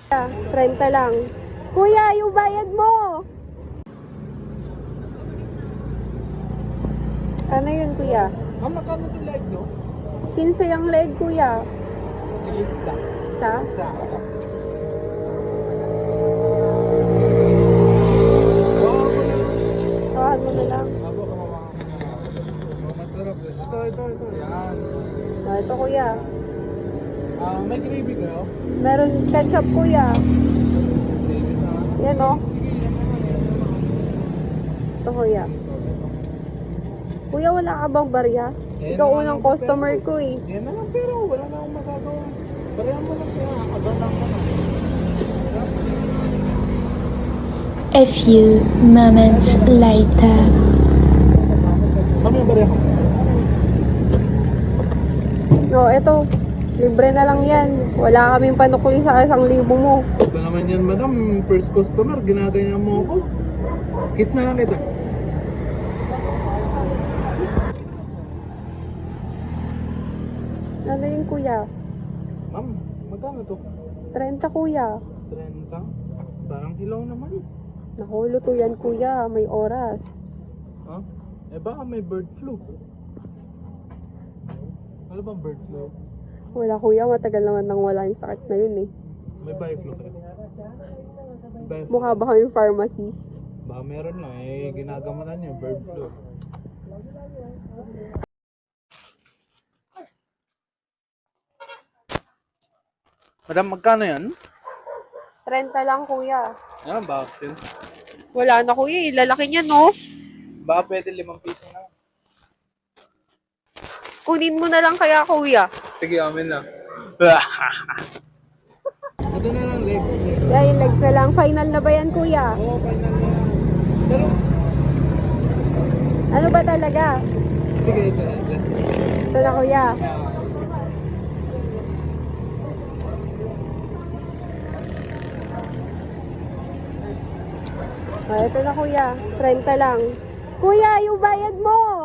30 lang. Kuya, yung bayad mo! Ano yun, kuya? Magkano yung leg, no? 15 yung leg, kuya. Sige, isa. Sa? Isa. Tawahan mo na lang. Abo, kawawa. Masarap. Ito. Yan. Ito, kuya. May gravy kayo? Meron ketchup, kuya. Yan, oh. Ito, kuya. Kuya, wala ka bang barya? Ikaw unang customer ko, eh. Yan na lang, pero wala na akong magagawa. Barihan mo lang kaya. Agalang ko na. A few moments later. Kami barihan. No, ito. Libre na lang yan. Wala kaming panukli sa 1,000 mo. Ito naman yan, madam. First customer, ginaganyan mo ako. Kiss na lang kita. Ano yun, kuya? Ma'am, magkano to? 30, kuya. 30? Parang hilaw naman. Naku, luto yan, kuya. May oras. Ha? Eh baka may bird flu. Ano bang bird flu? Wala, kuya. Matagal naman nang wala yung sakit na yun, eh. May bi-flu kayo? Bi-flu. Mukha ba kaming pharmacy? Baka meron lang eh, ginagamutan niyo, bird flu. Madam, magkano yan? 30 lang, kuya. Yan, vaccine. Wala na, kuya. Lalaki niya, no? Baka pwede 5 piso na. Kunin mo na lang kaya, kuya. Sige, amin lang. Ito na lang, leg. Yeah, yung legs na lang. Final na ba yan, kuya? Oo, final na yan. Pero, Ano ba talaga? sige, ito na. Last na. Ito na, kuya. Ito na, kuya. 30 lang. Kuya, yung bayad mo!